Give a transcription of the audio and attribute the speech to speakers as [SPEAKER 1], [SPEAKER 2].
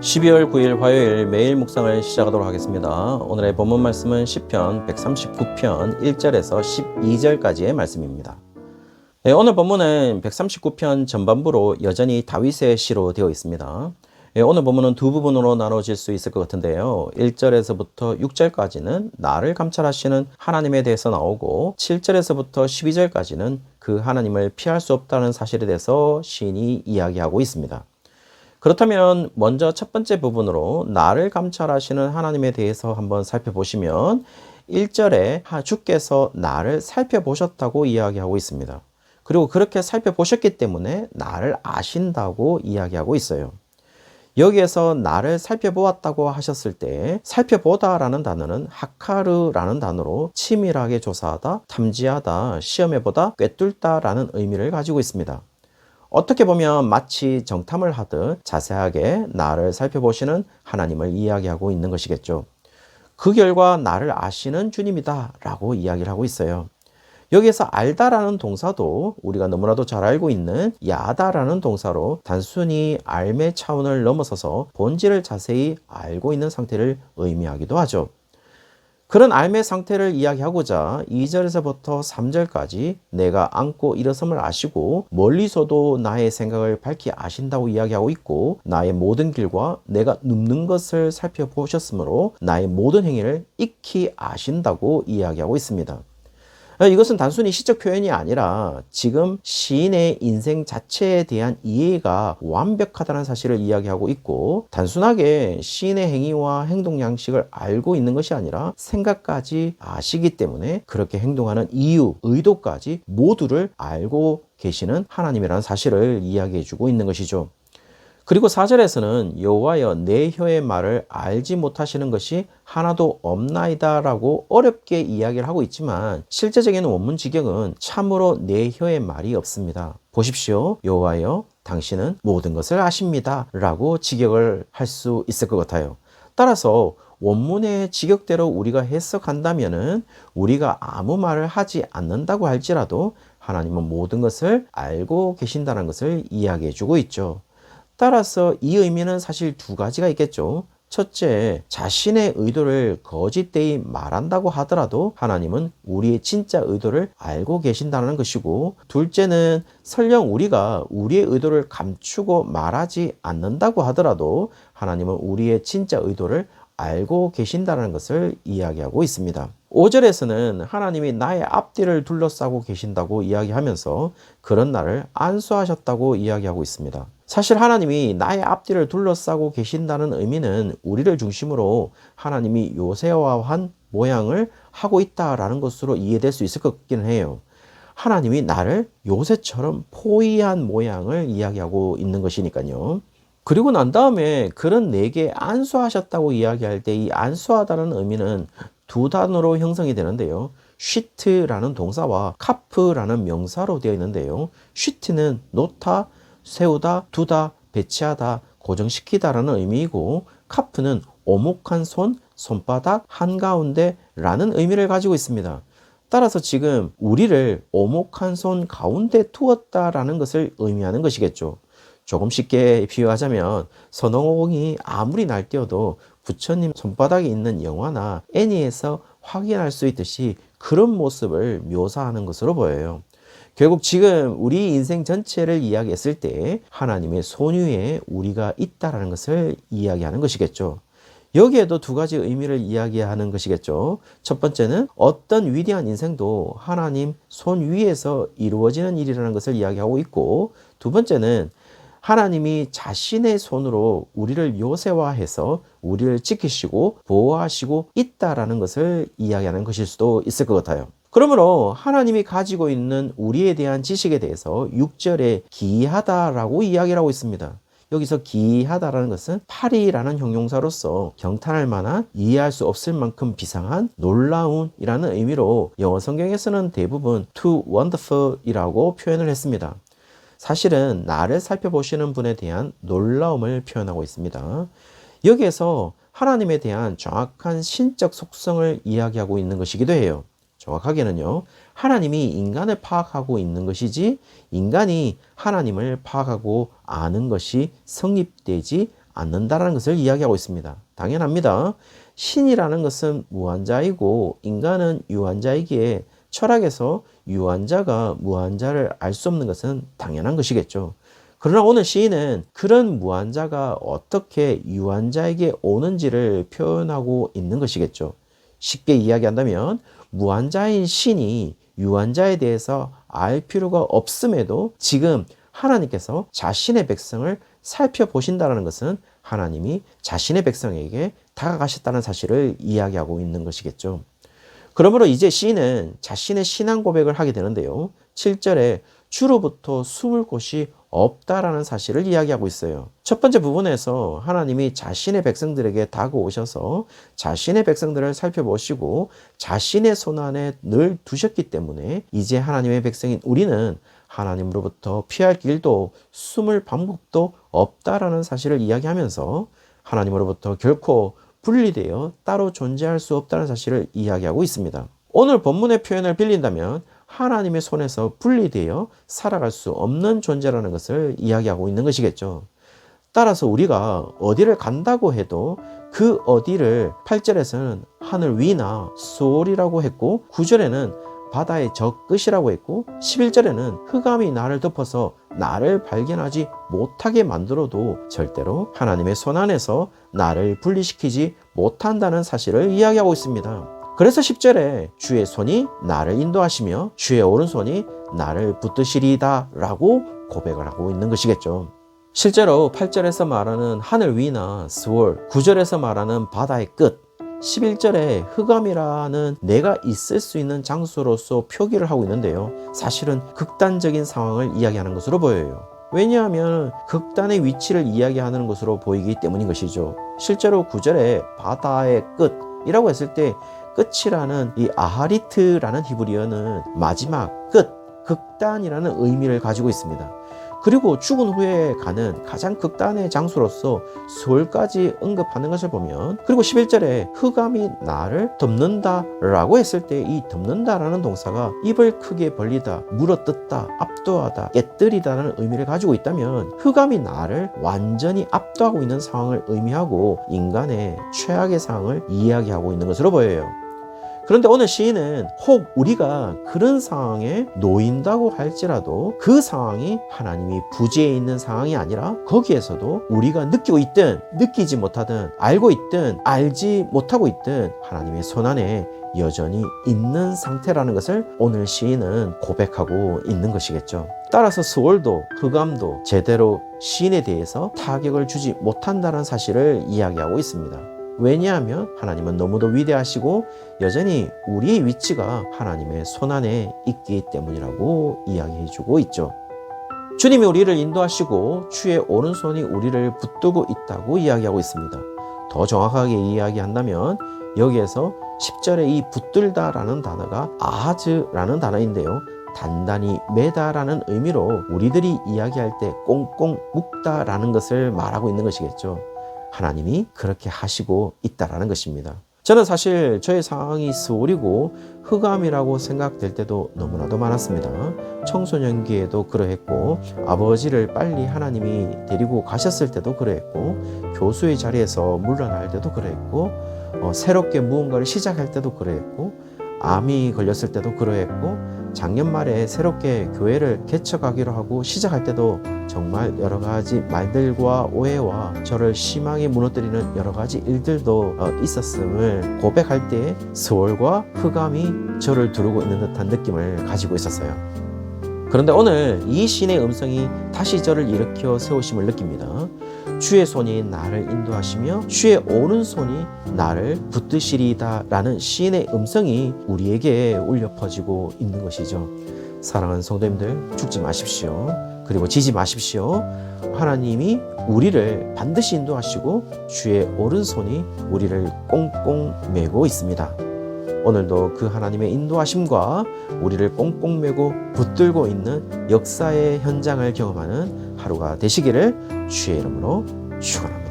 [SPEAKER 1] 12월 9일 화요일 매일 묵상을 시작하도록 하겠습니다. 오늘의 본문 말씀은 시편 139편 1절에서 12절까지의 말씀입니다. 네, 오늘 본문은 139편 전반부로 여전히 다윗의 시로 되어 있습니다. 네, 오늘 본문은 두 부분으로 나눠질 수 있을 것 같은데요. 1절에서부터 6절까지는 나를 감찰하시는 하나님에 대해서 나오고 7절에서부터 12절까지는 그 하나님을 피할 수 없다는 사실에 대해서 시인이 이야기하고 있습니다. 그렇다면 먼저 첫 번째 부분으로 나를 감찰하시는 하나님에 대해서 한번 살펴보시면 1절에 주께서 나를 살펴보셨다고 이야기하고 있습니다. 그리고 그렇게 살펴보셨기 때문에 나를 아신다고 이야기하고 있어요. 여기에서 나를 살펴보았다고 하셨을 때 살펴보다라는 단어는 하카르라는 단어로 치밀하게 조사하다, 탐지하다, 시험해보다, 꿰뚫다라는 의미를 가지고 있습니다. 어떻게 보면 마치 정탐을 하듯 자세하게 나를 살펴보시는 하나님을 이야기하고 있는 것이겠죠. 그 결과 나를 아시는 주님이다 라고 이야기를 하고 있어요. 여기에서 알다라는 동사도 우리가 너무나도 잘 알고 있는 야다라는 동사로 단순히 알의 차원을 넘어서서 본질을 자세히 알고 있는 상태를 의미하기도 하죠. 그런 알의 상태를 이야기하고자 2절에서부터 3절까지 내가 앉고 일어섬을 아시고 멀리서도 나의 생각을 밝히 아신다고 이야기하고 있고 나의 모든 길과 내가 눕는 것을 살펴보셨으므로 나의 모든 행위를 익히 아신다고 이야기하고 있습니다. 이것은 단순히 시적 표현이 아니라 지금 시인의 인생 자체에 대한 이해가 완벽하다는 사실을 이야기하고 있고 단순하게 시인의 행위와 행동 양식을 알고 있는 것이 아니라 생각까지 아시기 때문에 그렇게 행동하는 이유, 의도까지 모두를 알고 계시는 하나님이라는 사실을 이야기해 주고 있는 것이죠. 그리고 4절에서는 여호와여 내 혀의 말을 알지 못하시는 것이 하나도 없나이다 라고 어렵게 이야기를 하고 있지만 실제적인 원문 직역은 참으로 내 혀의 말이 없습니다. 보십시오. 여호와여 당신은 모든 것을 아십니다 라고 직역을 할 수 있을 것 같아요. 따라서 원문의 직역대로 우리가 해석한다면은 우리가 아무 말을 하지 않는다고 할지라도 하나님은 모든 것을 알고 계신다는 것을 이야기해 주고 있죠. 따라서 이 의미는 사실 두 가지가 있겠죠. 첫째, 자신의 의도를 거짓되이 말한다고 하더라도 하나님은 우리의 진짜 의도를 알고 계신다는 것이고, 둘째는 설령 우리가 우리의 의도를 감추고 말하지 않는다고 하더라도 하나님은 우리의 진짜 의도를 알고 계신다는 것을 이야기하고 있습니다. 5절에서는 하나님이 나의 앞뒤를 둘러싸고 계신다고 이야기하면서 그런 나를 안수하셨다고 이야기하고 있습니다. 사실 하나님이 나의 앞뒤를 둘러싸고 계신다는 의미는 우리를 중심으로 하나님이 요새화한 모양을 하고 있다라는 것으로 이해될 수 있을 것 같기는 해요. 하나님이 나를 요새처럼 포위한 모양을 이야기하고 있는 것이니까요. 그리고 난 다음에 그런 내게 안수하셨다고 이야기할 때 이 안수하다는 의미는 두 단어로 형성이 되는데요. 쉬트라는 동사와 카프라는 명사로 되어 있는데요. 쉬트는 놓다, 세우다, 두다, 배치하다, 고정시키다라는 의미이고 카프는 오목한 손, 손바닥 한가운데라는 의미를 가지고 있습니다. 따라서 지금 우리를 오목한 손 가운데 두었다라는 것을 의미하는 것이겠죠. 조금 쉽게 비유하자면 선홍공이 아무리 날뛰어도 부처님 손바닥에 있는 영화나 애니에서 확인할 수 있듯이 그런 모습을 묘사하는 것으로 보여요. 결국 지금 우리 인생 전체를 이야기했을 때 하나님의 손 위에 우리가 있다는 것을 이야기하는 것이겠죠. 여기에도 두 가지 의미를 이야기하는 것이겠죠. 첫 번째는 어떤 위대한 인생도 하나님 손 위에서 이루어지는 일이라는 것을 이야기하고 있고, 두 번째는 하나님이 자신의 손으로 우리를 요새화해서 우리를 지키시고 보호하시고 있다라는 것을 이야기하는 것일 수도 있을 것 같아요. 그러므로 하나님이 가지고 있는 우리에 대한 지식에 대해서 6절에 기이하다라고 이야기를 하고 있습니다. 여기서 기이하다라는 것은 파리라는 형용사로서 경탄할 만한, 이해할 수 없을 만큼 비상한, 놀라운이라는 의미로 영어 성경에서는 대부분 too wonderful이라고 표현을 했습니다. 사실은 나를 살펴보시는 분에 대한 놀라움을 표현하고 있습니다. 여기에서 하나님에 대한 정확한 신적 속성을 이야기하고 있는 것이기도 해요. 정확하게는요, 하나님이 인간을 파악하고 있는 것이지 인간이 하나님을 파악하고 아는 것이 성립되지 않는다라는 것을 이야기하고 있습니다. 당연합니다. 신이라는 것은 무한자이고 인간은 유한자이기에 철학에서 유한자가 무한자를 알 수 없는 것은 당연한 것이겠죠. 그러나 오늘 시인은 그런 무한자가 어떻게 유한자에게 오는지를 표현하고 있는 것이겠죠. 쉽게 이야기한다면 무한자인 신이 유한자에 대해서 알 필요가 없음에도 지금 하나님께서 자신의 백성을 살펴보신다는 것은 하나님이 자신의 백성에게 다가가셨다는 사실을 이야기하고 있는 것이겠죠. 그러므로 이제 시인은 자신의 신앙 고백을 하게 되는데요. 7절에 주로부터 숨을 곳이 없다라는 사실을 이야기하고 있어요. 첫 번째 부분에서 하나님이 자신의 백성들에게 다가오셔서 자신의 백성들을 살펴보시고 자신의 손안에 늘 두셨기 때문에 이제 하나님의 백성인 우리는 하나님으로부터 피할 길도 숨을 방법도 없다라는 사실을 이야기하면서 하나님으로부터 결코 분리되어 따로 존재할 수 없다는 사실을 이야기하고 있습니다. 오늘 본문의 표현을 빌린다면 하나님의 손에서 분리되어 살아갈 수 없는 존재라는 것을 이야기하고 있는 것이겠죠. 따라서 우리가 어디를 간다고 해도 그 어디를 8절에서는 하늘 위나 수월이라고 했고 9절에는 바다의 저 끝이라고 했고 11절에는 흑암이 나를 덮어서 나를 발견하지 못하게 만들어도 절대로 하나님의 손 안에서 나를 분리시키지 못한다는 사실을 이야기하고 있습니다. 그래서 10절에 주의 손이 나를 인도하시며 주의 오른손이 나를 붙드시리다 라고 고백을 하고 있는 것이겠죠. 실제로 8절에서 말하는 하늘 위나 스월, 9절에서 말하는 바다의 끝, 11절에 흑암이라는 내가 있을 수 있는 장소로서 표기를 하고 있는데요. 사실은 극단적인 상황을 이야기하는 것으로 보여요. 왜냐하면 극단의 위치를 이야기하는 것으로 보이기 때문인 것이죠. 실제로 9절에 바다의 끝이라고 했을 때 끝이라는 이 아하리트라는 히브리어는 마지막, 끝, 극단이라는 의미를 가지고 있습니다. 그리고 죽은 후에 가는 가장 극단의 장소로서 수월까지 언급하는 것을 보면 그리고 11절에 흑암이 나를 덮는다 라고 했을 때 이 덮는다라는 동사가 입을 크게 벌리다, 물어뜯다, 압도하다, 깨뜨리다라는 의미를 가지고 있다면 흑암이 나를 완전히 압도하고 있는 상황을 의미하고 인간의 최악의 상황을 이야기하고 있는 것으로 보여요. 그런데 오늘 시인은 혹 우리가 그런 상황에 놓인다고 할지라도 그 상황이 하나님이 부재해 있는 상황이 아니라 거기에서도 우리가 느끼고 있든 느끼지 못하든 알고 있든 알지 못하고 있든 하나님의 손안에 여전히 있는 상태라는 것을 오늘 시인은 고백하고 있는 것이겠죠. 따라서 스월도 흑암도 제대로 시인에 대해서 타격을 주지 못한다는 사실을 이야기하고 있습니다. 왜냐하면 하나님은 너무도 위대하시고 여전히 우리의 위치가 하나님의 손안에 있기 때문이라고 이야기해주고 있죠. 주님이 우리를 인도하시고 주의 오른손이 우리를 붙들고 있다고 이야기하고 있습니다. 더 정확하게 이야기한다면 여기에서 10절에 이 붙들다라는 단어가 아하즈라는 단어인데요. 단단히 매다라는 의미로 우리들이 이야기할 때 꽁꽁 묶다라는 것을 말하고 있는 것이겠죠. 하나님이 그렇게 하시고 있다라는 것입니다. 저는 사실 저의 상황이 스월이고 흑암이라고 생각될 때도 너무나도 많았습니다. 청소년기에도 그러했고 아버지를 빨리 하나님이 데리고 가셨을 때도 그러했고 교수의 자리에서 물러날 때도 그러했고 새롭게 무언가를 시작할 때도 그러했고 암이 걸렸을 때도 그러했고 작년 말에 새롭게 교회를 개척하기로 하고 시작할 때도 정말 여러 가지 말들과 오해와 저를 심하게 무너뜨리는 여러 가지 일들도 있었음을 고백할 때에 스월과 흑암이 저를 두르고 있는 듯한 느낌을 가지고 있었어요. 그런데 오늘 이 신의 음성이 다시 저를 일으켜 세우심을 느낍니다. 주의 손이 나를 인도하시며 주의 오른손이 나를 붙드시리다 라는 시인의 음성이 우리에게 울려 퍼지고 있는 것이죠. 사랑하는 성도님들, 죽지 마십시오. 그리고 지지 마십시오. 하나님이 우리를 반드시 인도하시고 주의 오른손이 우리를 꽁꽁 메고 있습니다. 오늘도 그 하나님의 인도하심과 우리를 꽁꽁 메고 붙들고 있는 역사의 현장을 경험하는 하루가 되시기를 주의 이름으로 축원합니다.